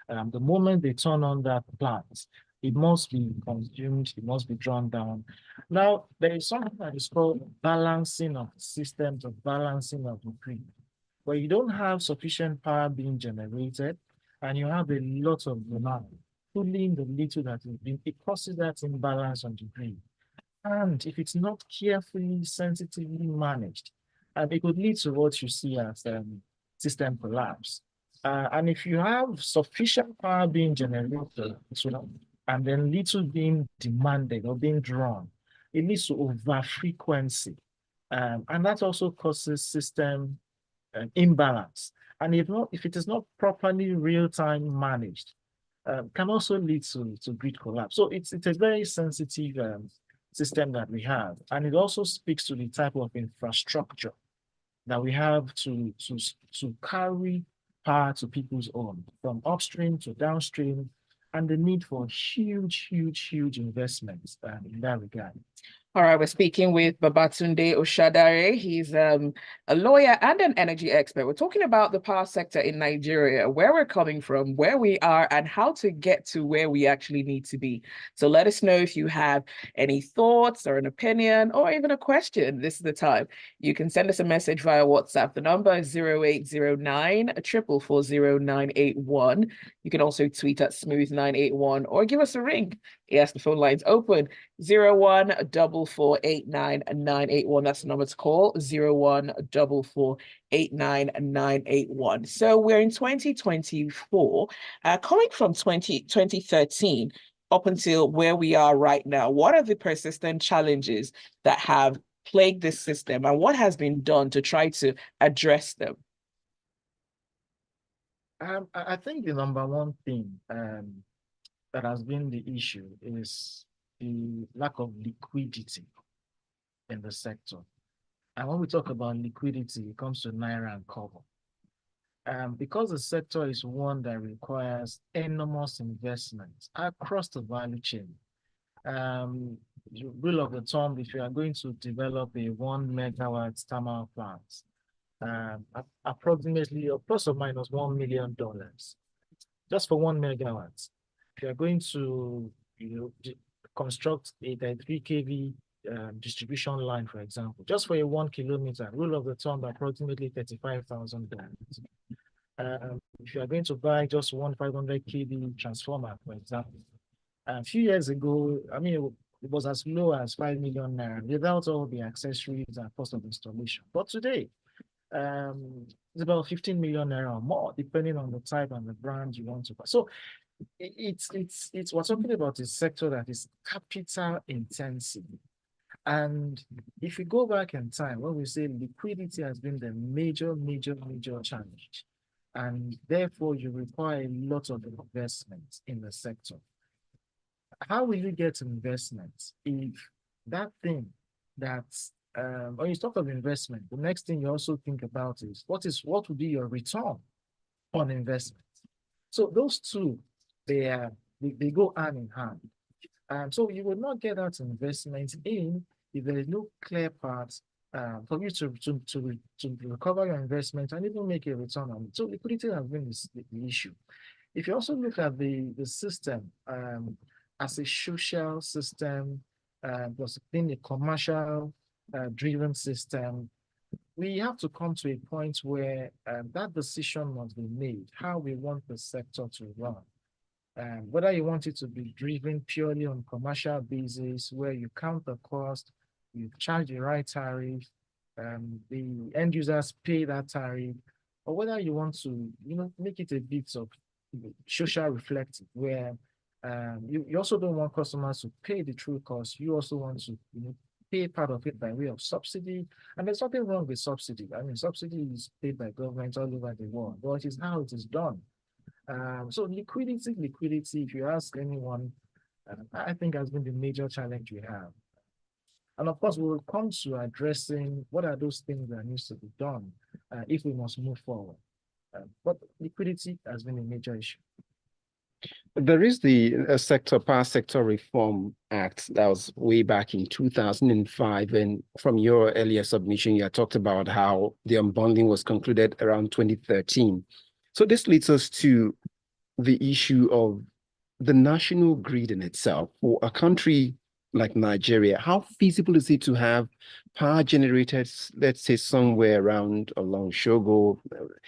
The moment they turn on that plant, it must be consumed, it must be drawn down. Now, there is something that is called balancing of systems, of balancing of the grid, where you don't have sufficient power being generated and you have a lot of demand, pulling the little that is being, it causes that imbalance on the grid. And if it's not carefully, sensitively managed, it could lead to what you see as system collapse. And if you have sufficient power being generated, and then little being demanded or being drawn, it leads to over frequency. And that also causes system imbalance. And if it is not properly real-time managed, can also lead to grid collapse. So it's a very sensitive system that we have. And it also speaks to the type of infrastructure that we have to carry power to people's home, from upstream to downstream, and the need for huge investments in that regard. All right, we're speaking with Babatunde Osadare. He's a lawyer and an energy expert. We're talking about the power sector in Nigeria, where we're coming from, where we are, and how to get to where we actually need to be. So let us know if you have any thoughts or an opinion or even a question. This is the time. You can send us a message via WhatsApp. The number is 0809 444 0981. You can also tweet at smooth981 or give us a ring. Yes, the phone line's open. 01448991. That's the number to call. 01448991. So we're in 2024, coming from 2013 up until where we are right now. What are the persistent challenges that have plagued this system, and what has been done to try to address them? I think the number one thing that has been the issue is the lack of liquidity in the sector. And when we talk about liquidity, it comes to Naira and Kobo. Because the sector is one that requires enormous investment across the value chain. Rule of the thumb, if you are going to develop a 1 megawatt thermal plant, approximately plus or minus $1 million just for 1 megawatt. If you are going to construct a 33 kV distribution line, for example, just for a 1 kilometer, rule of the thumb, approximately $35,000. If you are going to buy just one 500 kV transformer, for example, a few years ago, I mean, it was as low as 5 million naira without all the accessories and cost of installation. But today, it's about 15 million naira or more, depending on the type and the brand you want to buy. So it's we're talking about a sector that is capital intensive. And if we go back in time, when we say liquidity has been the major challenge, and therefore you require a lot of investment in the sector. How will you get investment if that thing that's when you talk of investment, the next thing you also think about is what would be your return on investment? So those two, they go hand in hand. So you will not get that investment in if there is no clear path for you to recover your investment and even make a return on it. So liquidity has been the issue. If you also look at the system as a social system, was being a commercial driven system, we have to come to a point where that decision must be made, how we want the sector to run. Whether you want it to be driven purely on commercial basis, where you count the cost, you charge the right tariff, the end users pay that tariff, or whether you want to, make it a bit of social reflective, where you also don't want customers to pay the true cost. You also want to, pay part of it by way of subsidy. And there's nothing wrong with subsidy. I mean, subsidy is paid by governments all over the world, but it is how it is done. So liquidity, if you ask anyone, I think has been the major challenge we have. And of course, we will come to addressing what are those things that needs to be done if we must move forward. But liquidity has been a major issue. There is the Power Sector Reform Act that was way back in 2005. And from your earlier submission, you had talked about how the unbundling was concluded around 2013. So this leads us to the issue of the national grid in itself. For a country like Nigeria, how feasible is it to have power generated, let's say somewhere around along Shogo,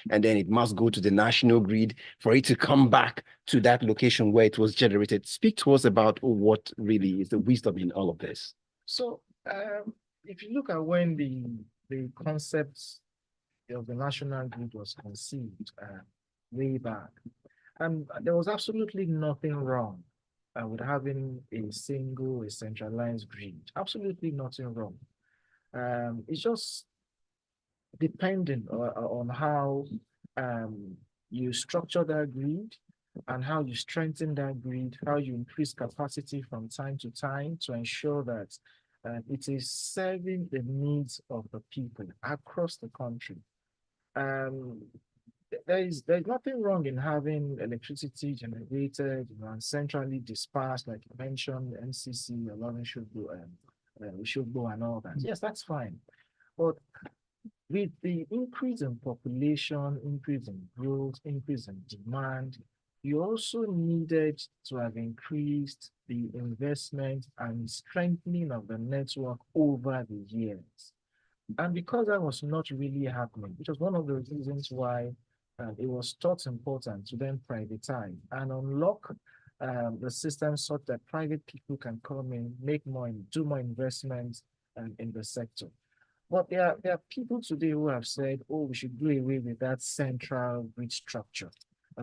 and then it must go to the national grid for it to come back to that location where it was generated? Speak to us about what really is the wisdom in all of this. So if you look at when the concept of the national grid was conceived way back, there was absolutely nothing wrong with having a centralized grid. Absolutely nothing wrong. It's just depending on how you structure that grid and how you strengthen that grid, how you increase capacity from time to time to ensure that it is serving the needs of the people across the country. There's nothing wrong in having electricity generated, and centrally dispersed, like you mentioned, MCC, Olorun Shogbo, and all that. Yes, that's fine. But with the increase in population, increase in growth, increase in demand, you also needed to have increased the investment and strengthening of the network over the years. And because that was not really happening, which was one of the reasons why it was thought important to then privatize and unlock the system so that private people can come in, do more investments in the sector. But there are people today who have said, oh, we should do away with that central grid structure.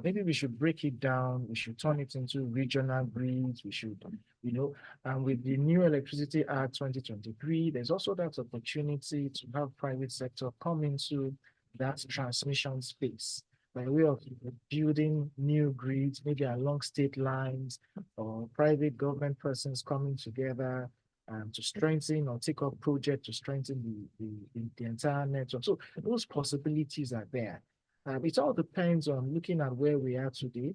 Maybe we should break it down. We should turn it into regional grids. We should, and with the new Electricity Act 2023, there's also that opportunity to have private sector come into that transmission space by way of building new grids, maybe along state lines, or private government persons coming together to strengthen or take up project to strengthen the entire network. So those possibilities are there. It all depends on looking at where we are today,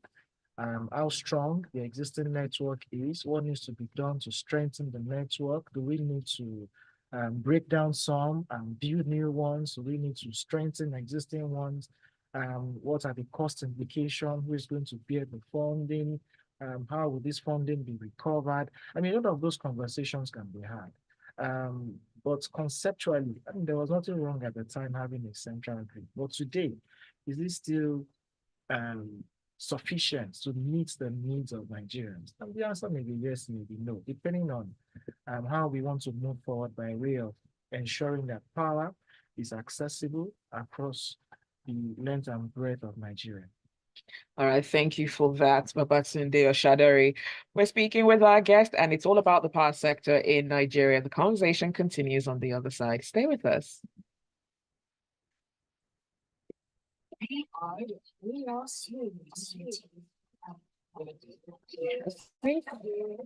how strong the existing network is, what needs to be done to strengthen the network. Do we need to break down some and build new ones? Do we need to strengthen existing ones? What are the cost implications? Who is going to bear the funding? How will this funding be recovered? I mean, a lot of those conversations can be had. But conceptually, I mean, there was nothing wrong at the time having a central grid. But today, is it still sufficient to meet the needs of Nigerians? And the answer may be yes, maybe no, depending on how we want to move forward by way of ensuring that power is accessible across the length and breadth of Nigeria. All right, thank you for that, Babatunde Osadare. We're speaking with our guest, and it's all about the power sector in Nigeria. The conversation continues on the other side. Stay with us. I think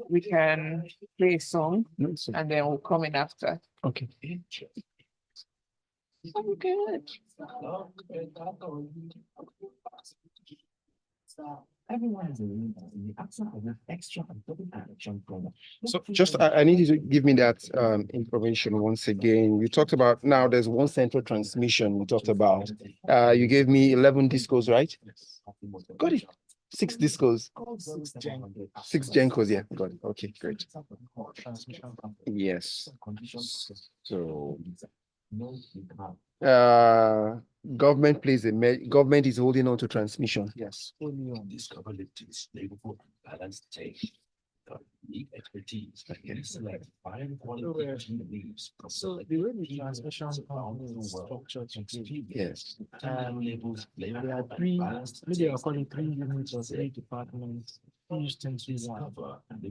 we can play a song and then we'll come in after. Okay. Oh, good. Everyone is in the absence of an extra and double action program. So just I need you to give me that information once again. You talked about now there's one central transmission you talked about. You gave me 11 discos, right? Got it. 6 discos. 6 Gencos, yeah. Got it. Okay, great. Yes. So government government is holding on to transmission. Yes. Discoverabilities, neighborhood balance take unique expertise and select fine quality leaves. So the way the transmission company is structured today, Yes. there are three, maybe I'll call it 3 units or 3 departments fused into one.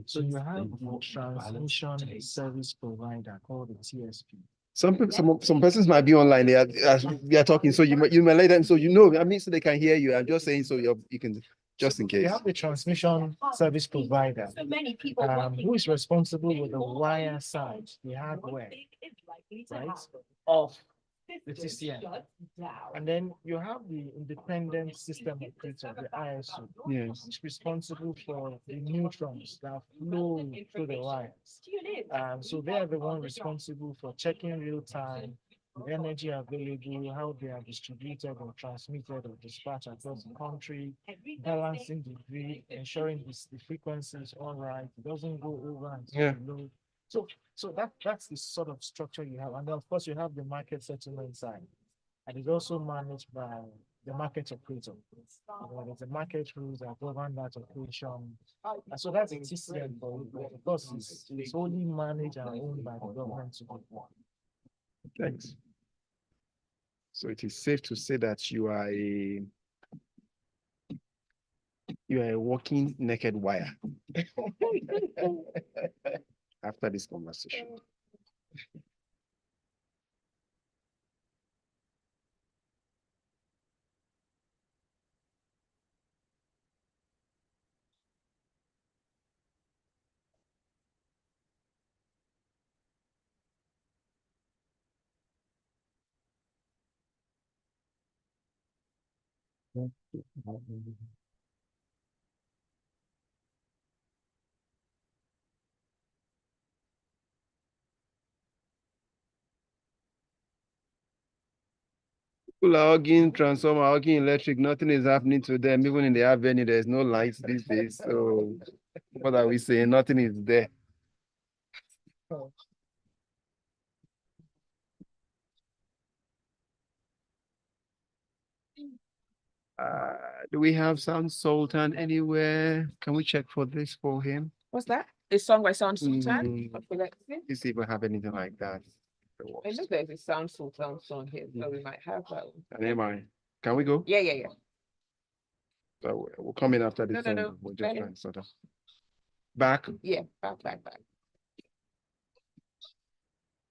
So you have a transmission service provider called the TSP. Some persons might be online. They are talking, so you may let them. So I mean, so they can hear you. I'm just saying, so you can just in case. You have the transmission service provider, who is responsible with the wire side, the hardware, right, of the TCN. And then you have the independent system operator, the ISO, Yes, who's responsible for the neutrons that flow through the wires. So they are the one responsible for checking real time the energy available, how they are distributed or transmitted or dispatched across the country, balancing the grid, ensuring the frequency is all right, it doesn't go over and Yeah. below. So that's the sort of structure you have. And then of course you have the market settlement side. And it's also managed by the market operator. There's a market rules that govern that operation. And so that's a TCM for you, but of course it's only managed and owned by the government to do. Thanks. So it is safe to say that you are a walking naked wire after this conversation. People are hugging transformer, hugging electric, nothing is happening to them. Even in the avenue, there's no lights these days. So what are we saying? Nothing is there. Do we have Sound Sultan anywhere? Can we check for this for him? What's that? A song by Sound Sultan? Mm. Okay, let's see. Let's see if we have anything like that. I know there's a Sound Sultan song here, so we might have that one. And am I? Can we go? Yeah. So we'll come in after this. No, no, song. no. We'll just Better. try and sort of back. Yeah, back.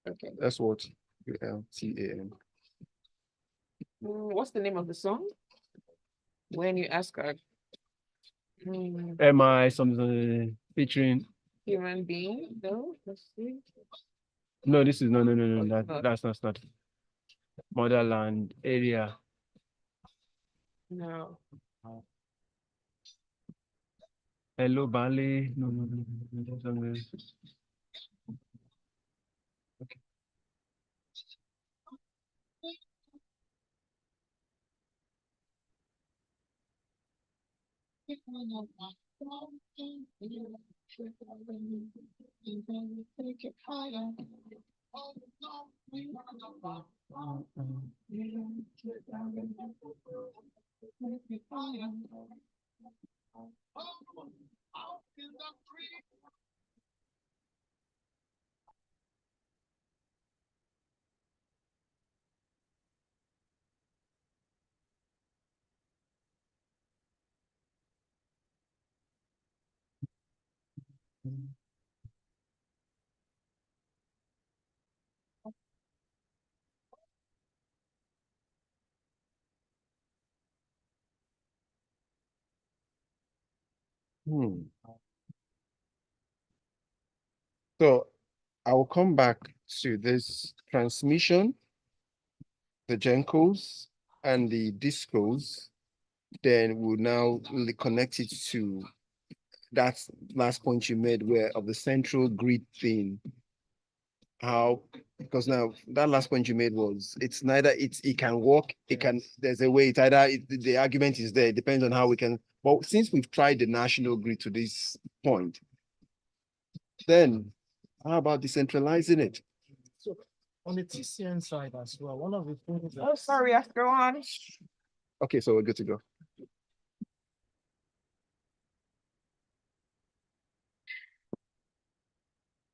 Okay. That's what ULTAN. What's the name of the song? When you ask her. Am I something featuring? Human being? No, let's see. No, this is no. not. That's not. Motherland area. No. Hello, Bali. No. Okay. So I will come back to this transmission, the Gencos and the discos. Then we'll now connect it to that last point you made where of the central grid thing. How, because now that last point you made was it can work, there's a way the argument is there, it depends on how we can, but since we've tried the national grid to this point, then how about decentralizing it? So on the TCN side as well, one of the things that Oh, sorry, I have to go on. Okay, so we're good to go.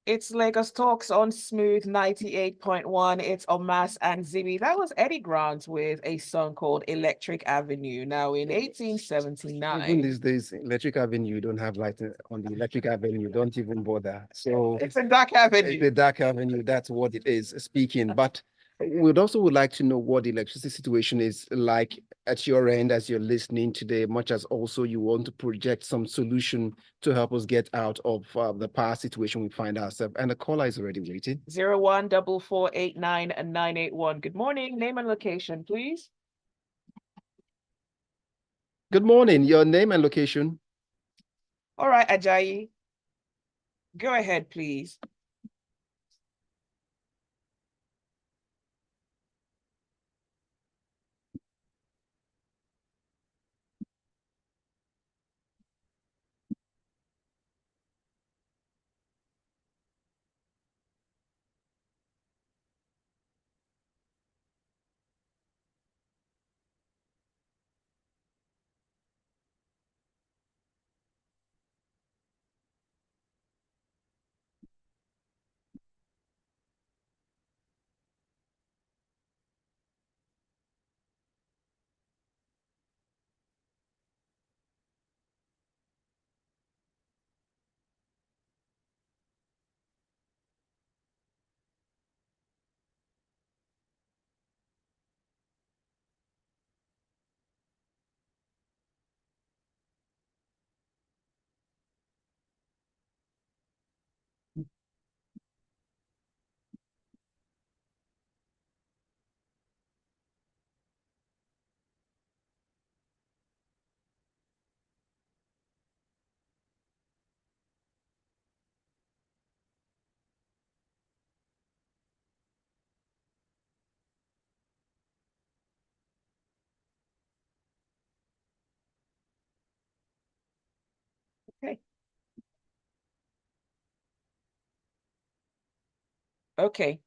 It's Lagos Talks on Smooth 98.1. It's Omas and Zibby. That was Eddie Grant with a song called Electric Avenue. Now, in 1879. Even these days, Electric Avenue, you don't have light on the Electric Avenue, don't even bother. So it's a dark avenue. the dark avenue, that's what it is speaking. But would like to know what the electricity situation is like at your end as you're listening today, much as also you want to project some solution to help us get out of the power situation we find ourselves. And the caller is already waiting. 014489981. Good morning. Name and location, please. Good morning. Your name and location. All right, Ajayi. Go ahead, please. Okay. Okay.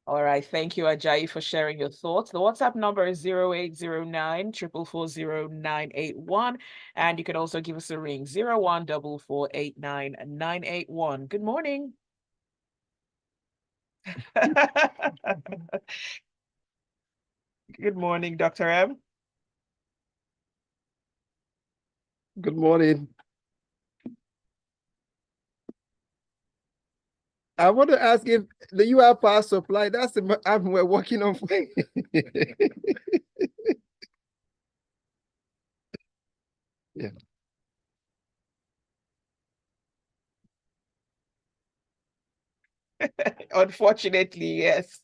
All right. Thank you, Ajayi, for sharing your thoughts. The WhatsApp number is 0809 444 0981. And you can also give us a ring 014489 Good morning. Good morning, Dr. M. Good morning. I want to ask if you have power supply. That's the we're working on. Yeah. Unfortunately, yes.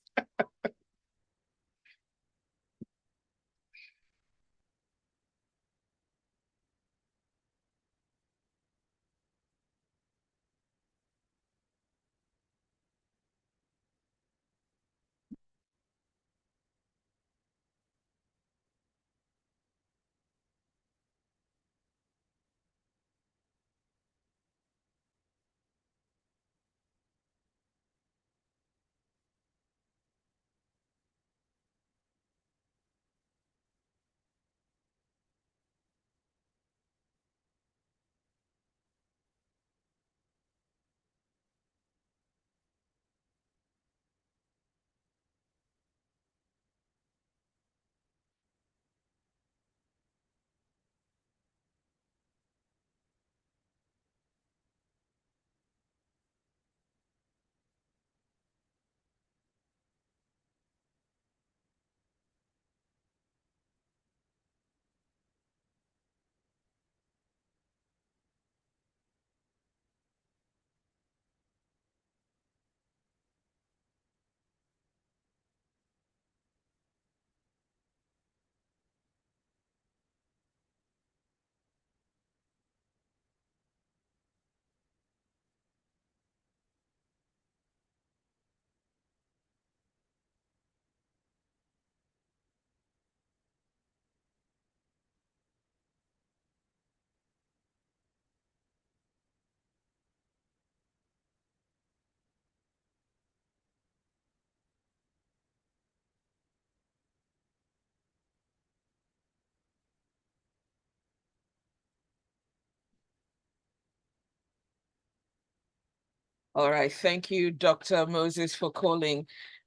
All right. Thank you, Dr. Moses, for calling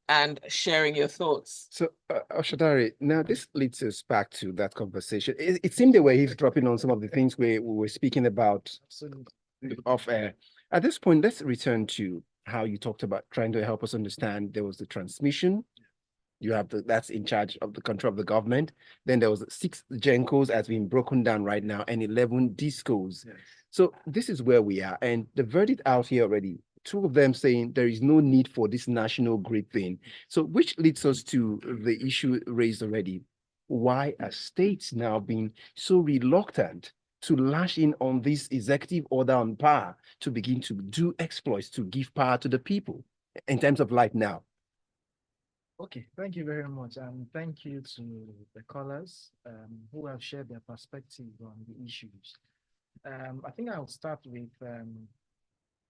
and sharing your thoughts. So, Osadare, now this leads us back to that conversation. It seemed the way he's dropping on some of the things we were speaking about off air. At this point, let's return to how you talked about trying to help us understand there was the transmission. You have that's in charge of the control of the government. Then there was 6 Gencos has been broken down right now and 11 discos. Yes. So this is where we are. And the verdict out here already, 2 of them saying there is no need for this national grid thing. So which leads us to the issue raised already. Why are states now being so reluctant to lash in on this executive order on power to begin to do exploits to give power to the people in terms of life now? Okay, thank you very much. And thank you to the callers who have shared their perspective on the issues. I think I'll start with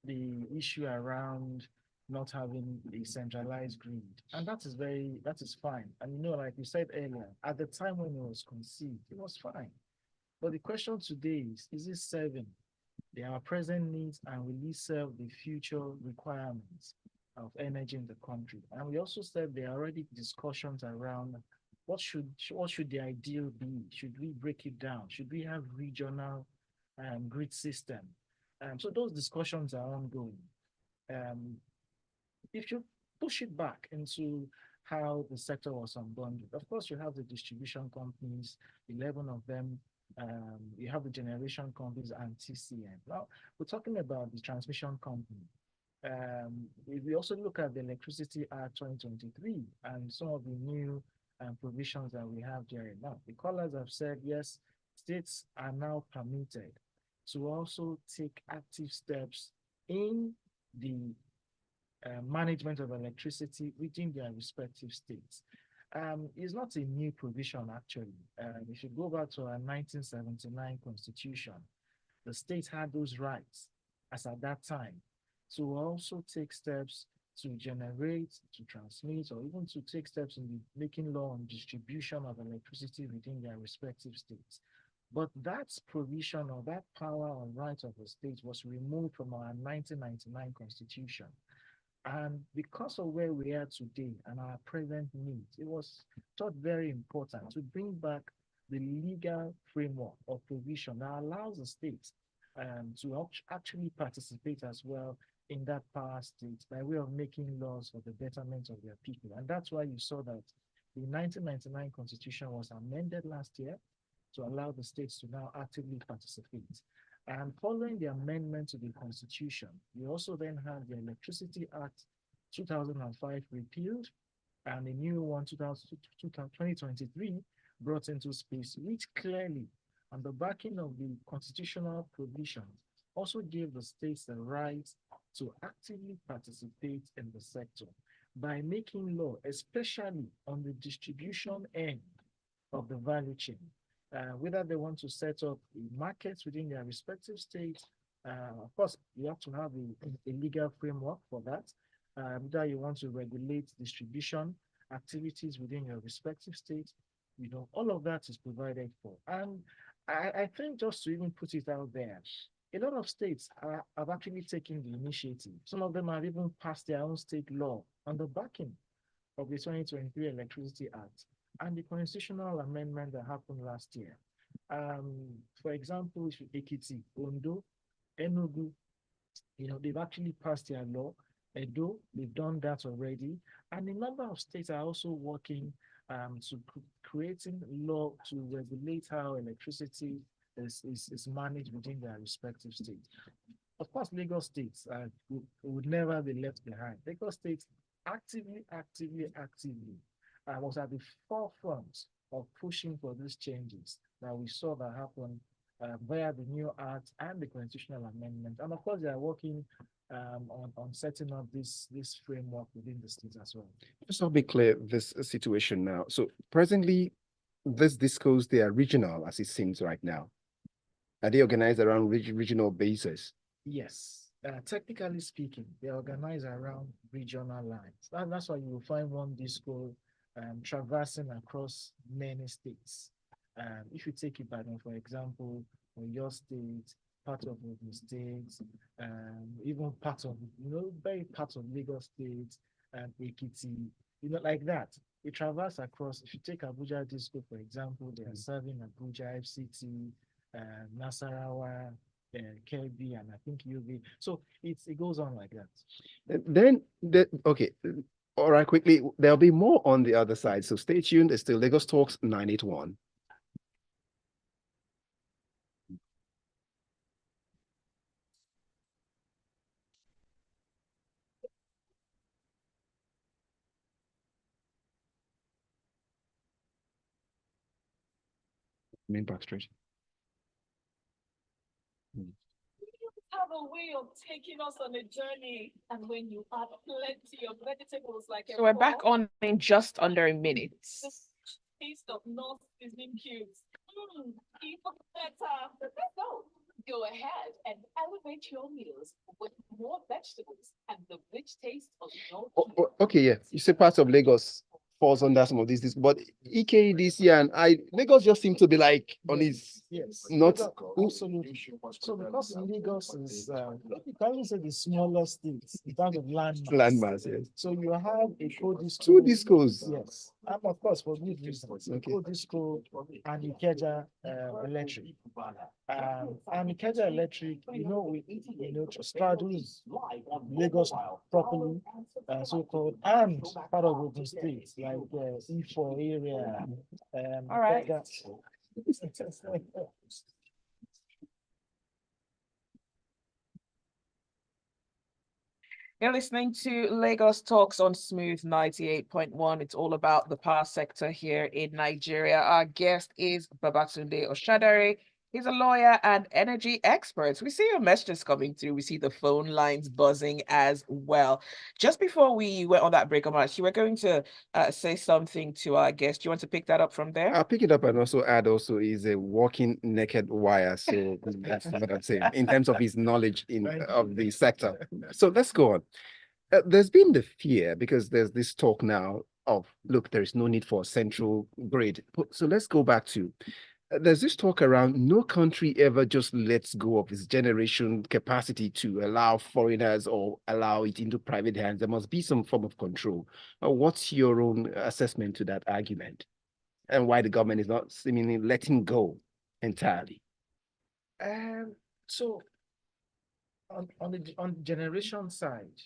the issue around not having a centralized grid. And that is fine. And like we said earlier, at the time when it was conceived, it was fine. But the question today is it serving our present needs and will it serve the future requirements of energy in the country? And we also said there are already discussions around what should the ideal be? Should we break it down? Should we have regional grid system? So those discussions are ongoing. If you push it back into how the sector was unbundled, of course you have the distribution companies, 11 of them. You have the generation companies and TCN. Now we're talking about the transmission company. If we also look at the Electricity Act 2023 and some of the new provisions that we have there now, the callers have said, yes, states are now permitted to also take active steps in the management of electricity within their respective states. It's not a new provision, actually. If you go back to our 1979 constitution, the states had those rights as at that time to also take steps to generate, to transmit, or even to take steps in making law on distribution of electricity within their respective states. But that provision or that power or right of the state was removed from our 1999 constitution. And because of where we are today and our present needs, it was thought very important to bring back the legal framework or provision that allows the states to actually participate as well in that power state by way of making laws for the betterment of their people. And that's why you saw that the 1999 constitution was amended last year to allow the states to now actively participate. And following the amendment to the Constitution, we also then had the Electricity Act 2005 repealed and a new one 2023 brought into space, which clearly, on the backing of the constitutional provisions, also gave the states the right to actively participate in the sector by making law, especially on the distribution end of the value chain. Whether they want to set up markets within their respective states. Of course, you have to have a legal framework for that. Whether you want to regulate distribution activities within your respective states, all of that is provided for. And I think just to even put it out there, a lot of states have actually taken the initiative. Some of them have even passed their own state law on the backing of the 2023 Electricity Act and the constitutional amendment that happened last year. For example, Ekiti, Ondo, Enugu, they've actually passed their law. Edo, they've done that already. And a number of states are also working to creating law to regulate how electricity is managed within their respective states. Of course, Lagos states would never be left behind. Lagos states actively was at the forefront of pushing for these changes that we saw that happen via the new act and the constitutional amendment. And of course, they are working on setting up this framework within the states as well. Just to be clear, this situation now. So presently, these discos, they are regional as it seems right now. Are they organized around regional basis? Yes. Technically speaking, they organize around regional lines. That's why you will find one disco traversing across many states. If you take Ibadan, for example, or your state, part of Ogun State, even part of, very part of Lagos State, and Ekiti, like that. It traverses across. If you take Abuja Disco, for example, they are serving Abuja, FCT, Nasarawa, Kebbi, and I think UB. So it goes on like that. Then, okay. All right, quickly, there'll be more on the other side. So stay tuned. It's still Lagos Talks 981. Main back straight. Have a way of taking us on a journey, and when you add plenty of vegetables like So we're back on in just under a minute. the taste of North seasoning cubes. Even better. Let's go. Go ahead and elevate your meals with more vegetables and the rich taste of North. Okay, yeah. You say parts of Lagos falls under some of these, but EKDC and Lagos just seem to be like on his not absolutely. So because Lagos is you can say the smallest state in terms of landmass, yes. So you have a co-disco. Two discos. Yes. And of course for good reasons. Okay. Co-disco and Ikeja Electric. And Ikeja Electric, straddles Lagos properly, so-called, and part of Ogun State, like E4 area. All right. You're listening to Lagos Talks on Smooth 98.1. It's all about the power sector here in Nigeria. Our guest is Babatunde Osadare. He's a lawyer and energy expert. We see your messages coming through. We see the phone lines buzzing as well. Just before we went on that break, Omar, you were going to say something to our guest. Do you want to pick that up from there? I'll pick it up and also add he's a walking naked wire. So that's what I'm saying in terms of his knowledge of the sector. So let's go on. There's been the fear because there's this talk now of, look, there is no need for a central grid. So let's go back to, there's this talk around no country ever just lets go of its generation capacity to allow foreigners or allow it into private hands. There must be some form of control. What's your own assessment to that argument? And why the government is not seemingly letting go entirely? So on the generation side,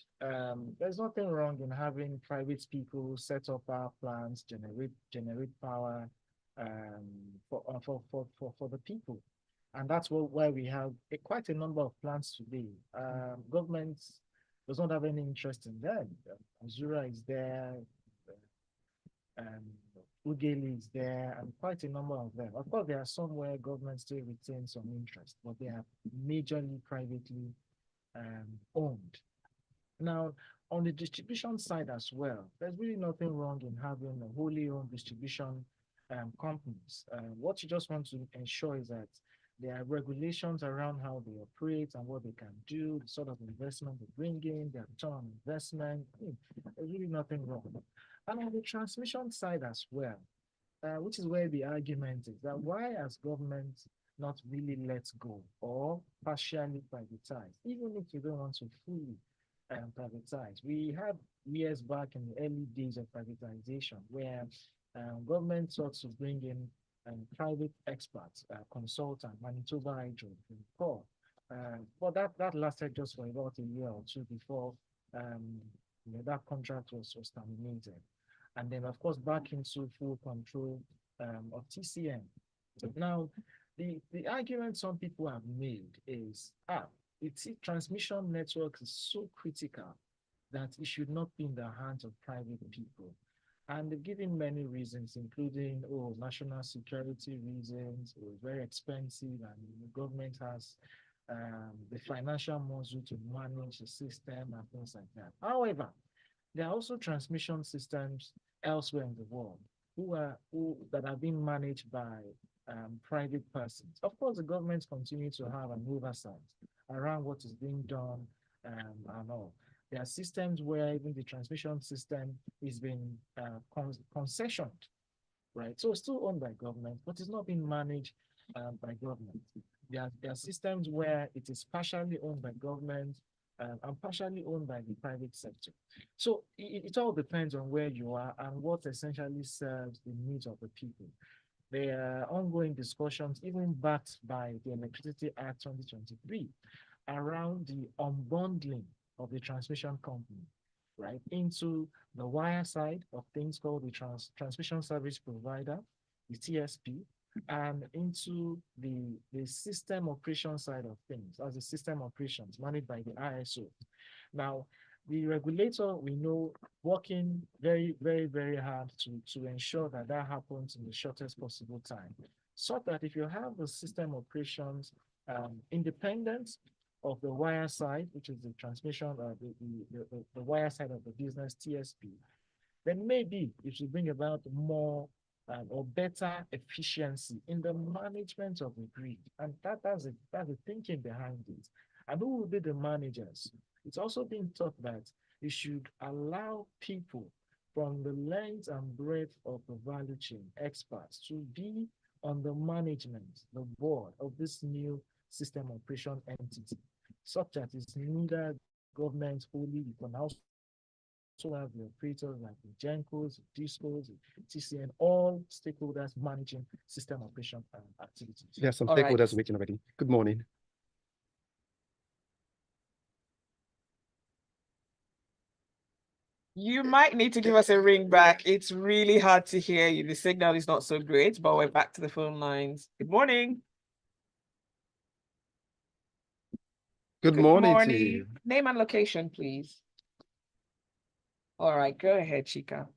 there's nothing wrong in having private people set up power plants, generate power for the people, and that's why we have quite a number of plants today. Government does not have any interest in them. Azura is there, Ugeli is there, and quite a number of them. Of course, there are some where government still retains some interest, but they are majorly privately owned. Now, on the distribution side as well, there's really nothing wrong in having a wholly owned distribution companies. What you just want to ensure is that there are regulations around how they operate and what they can do, the sort of investment they bring in, their return on investment. There's really nothing wrong. And on the transmission side as well, which is where the argument is that why has government not really let go or partially privatize, even if you don't want to fully privatize. We had years back in the early days of privatization where government sought to bring in private experts, consultant, Manitoba Hydro, but that lasted just for about a year or two before that contract was terminated. And then, of course, back into full control of TCM. Now, the argument some people have made is, transmission networks is so critical that it should not be in the hands of private people. And they've given many reasons, including, national security reasons, it was very expensive, and the government has the financial muscle to manage the system and things like that. However, there are also transmission systems elsewhere in the world that are being managed by private persons. Of course, the governments continue to have an oversight around what is being done and all. There are systems where even the transmission system is being concessioned, right? So it's still owned by government, but it's not being managed by government. There are systems where it is partially owned by government and partially owned by the private sector. So it all depends on where you are and what essentially serves the needs of the people. There are ongoing discussions, even backed by the Electricity Act 2023, around the unbundling of the transmission company, right, into the wire side of things called the transmission service provider, the TSP, and into the system operation side of things, as the system operations managed by the ISO. Now, the regulator, we know, working very, very, very hard to ensure that happens in the shortest possible time, so that if you have the system operations independent of the wire side, which is the transmission, the wire side of the business, TSP, then maybe it should bring about more or better efficiency in the management of the grid. And that's the thinking behind it. And who will be the managers? It's also been thought that you should allow people from the length and breadth of the value chain, experts, to be on the management, the board of this new system operation entity, such that it's neither government only, you can also have the operators like the GENCOs, the DISCOs, the TCN, all stakeholders managing system operation activities. There are some All right. stakeholders waiting already. Good morning. You might need to give us a ring back. It's really hard to hear you. The signal is not so great, but we're back to the phone lines. Good morning. Good morning to you. Name and location, please. All right, go ahead, Chika.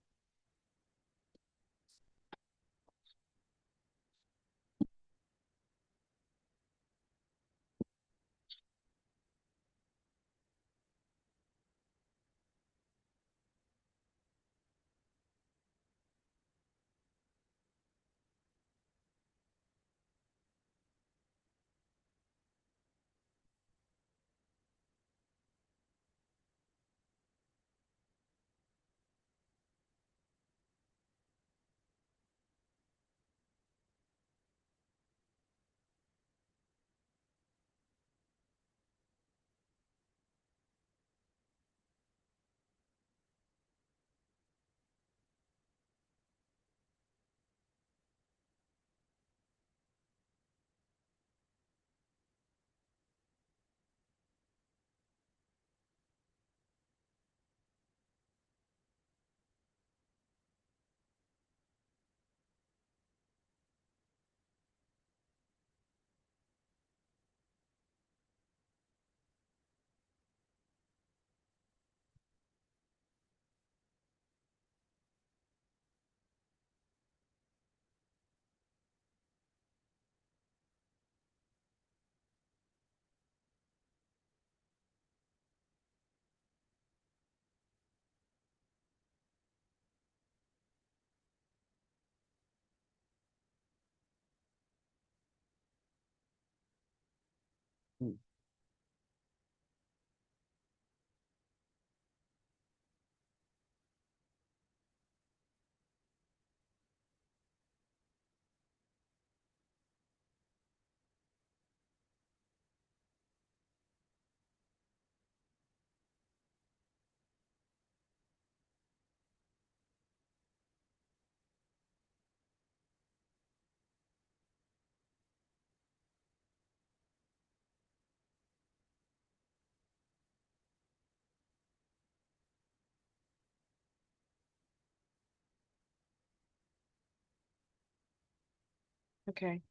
Okay.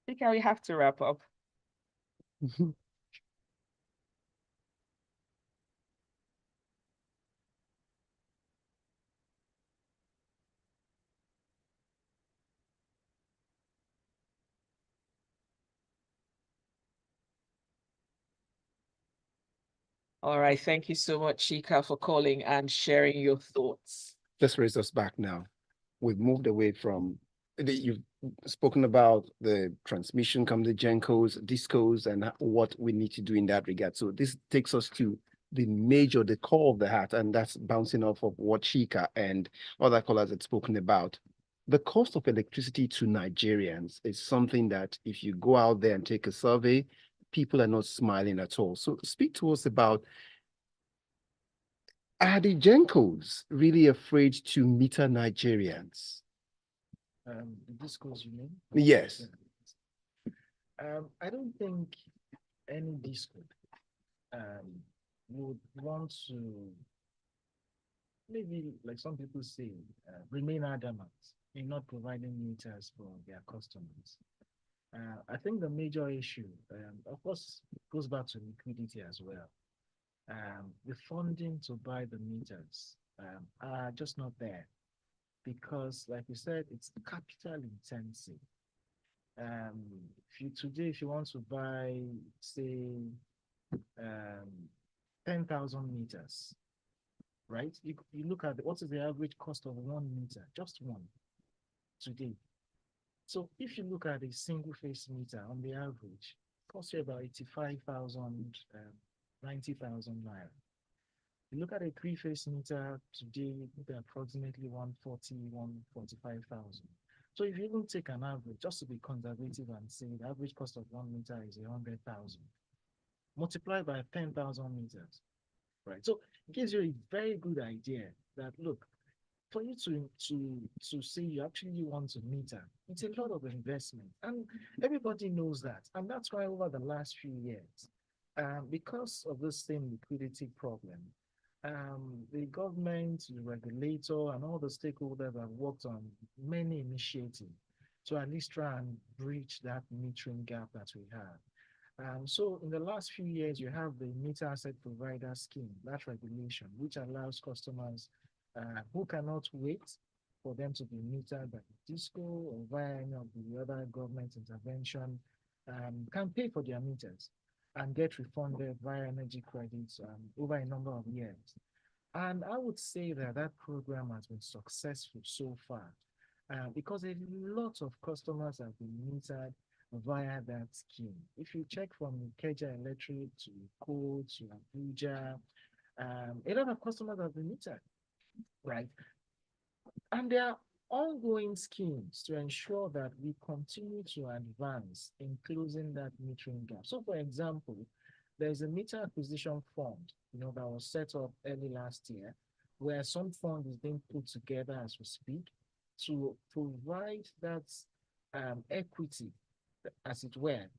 I think we have to wrap up. All right. Thank you so much, Chika, for calling and sharing your thoughts. Let's raise us back now. We've moved away from you've spoken about the transmission company, Gencos, Discos, and what we need to do in that regard. So this takes us to the core of the hat, and that's bouncing off of what Chika and other callers had spoken about. The cost of electricity to Nigerians is something that if you go out there and take a survey, people are not smiling at all. So speak to us about, are the Gencos really afraid to meter Nigerians? The discos, you mean? Yes. I don't think any disco would want to, maybe like some people say, remain adamant in not providing meters for their customers. I think the major issue, of course, goes back to liquidity as well. The funding to buy the meters are just not there because, like you said, it's capital intensive. If you want to buy, say, 10,000 meters, right? You look at what is the average cost of 1 meter, just one today. So if you look at a single phase meter on the average, it costs you about 85,000, 90,000 naira. You look at a three-phase meter today, approximately 140, 145,000. So if you even take an average, just to be conservative and say the average cost of 1 meter is 100,000, multiplied by 10,000 meters, right? So it gives you a very good idea that, look, for you to say you actually want to meter, it's a lot of investment, and everybody knows that. And that's why over the last few years, because of this same liquidity problem, the government, the regulator, and all the stakeholders have worked on many initiatives to at least try and bridge that metering gap that we have. So in the last few years, you have the meter asset provider scheme, that regulation, which allows customers who cannot wait for them to be metered by the disco or via any of the other government intervention, can pay for their meters and get refunded via energy credits over a number of years. And I would say that that program has been successful so far because a lot of customers have been metered via that scheme. If you check from Ikeja Electric to Ko to Abuja, a lot of customers have been metered, right? And there are ongoing schemes to ensure that we continue to advance in closing that metering gap. So, for example, there's a meter acquisition fund, that was set up early last year, where some fund is being put together as we speak to provide that equity, as it were,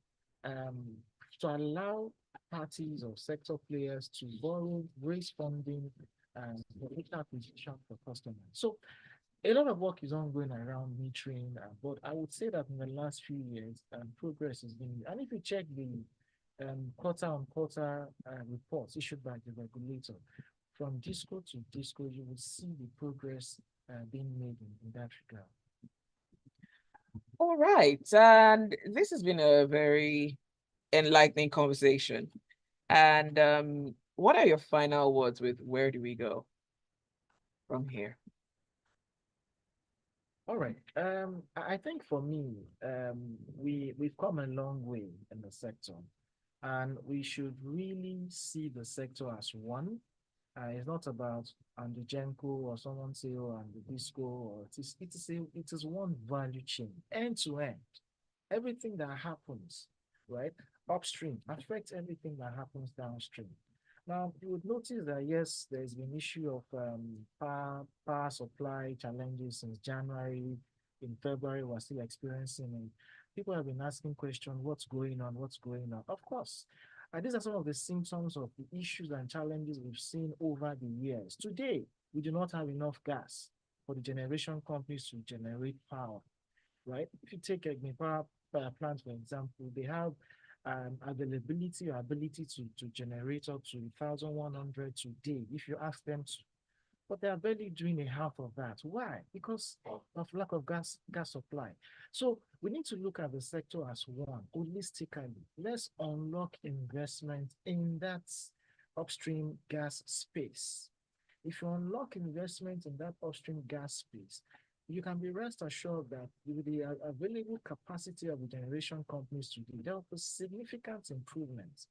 to allow parties or sector players to borrow, raise funding, for meter acquisition for customers. So a lot of work is ongoing around metering, but I would say that in the last few years, progress has been. And if you check the quarter-on-quarter reports issued by the regulator, from disco to disco, you will see the progress being made in that regard. All right. And this has been a very enlightening conversation. And what are your final words with where do we go? from here? All right. I think for me, we've come a long way in the sector, and we should really see the sector as one. It's not about Andujenko or someone say, oh, and the disco, or it is one value chain, end to end. Everything that happens, right, upstream affects everything that happens downstream. Now, you would notice that yes, there's been issue of power supply challenges since January. In February, we're still experiencing it. People have been asking questions, what's going on? What's going on? Of course, these are some of the symptoms of the issues and challenges we've seen over the years. Today, we do not have enough gas for the generation companies to generate power, right? If you take a power plant, for example, they have availability or ability to generate up to 1,100 today if you ask them to. But they are barely doing a half of that. Why? Because of lack of gas supply. So we need to look at the sector as one, holistically. Let's unlock investment in that upstream gas space. If you unlock investment in that upstream gas space, you can be rest assured that with the available capacity of the generation companies today, there will be significant improvements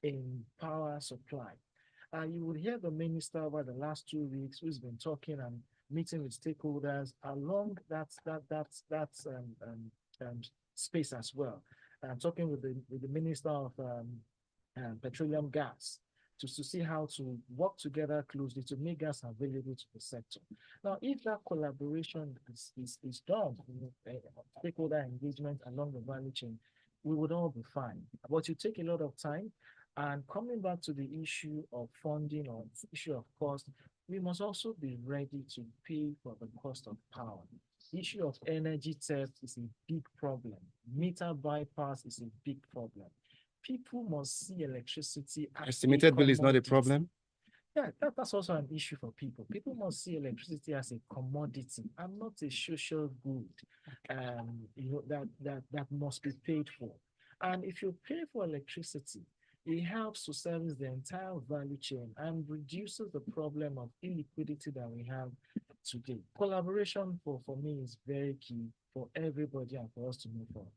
in power supply. You would hear the minister over the last 2 weeks who's been talking and meeting with stakeholders along that space as well. Talking with the minister of petroleum gas to see how to work together closely to make gas available to the sector. Now, if that collaboration is done, stakeholder engagement along the value chain, we would all be fine. But it take a lot of time. And coming back to the issue of funding or issue of cost, we must also be ready to pay for the cost of power. The issue of energy theft is a big problem. Meter bypass is a big problem. People must see electricity as Estimated bill is not a commodity. problem. Yeah, that's also an issue for people. People must see electricity as a commodity and not a social good, that must be paid for. And if you pay for electricity, it helps to service the entire value chain and reduces the problem of illiquidity that we have today. Collaboration for me is very key for everybody and for us to move forward.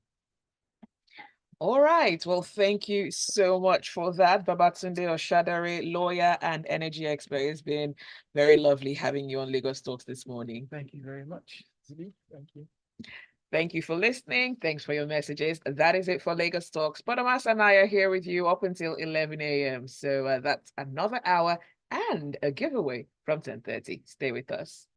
All right. Well, thank you so much for that, Babatunde Osadare, lawyer and energy expert. It's been very lovely having you on Lagos Talks this morning. Thank you very much, Zibby. Thank you. Thank you for listening. Thanks for your messages. That is it for Lagos Talks. Omatseye and I are here with you up until 11 a.m. So that's another hour and a giveaway from 10:30. Stay with us.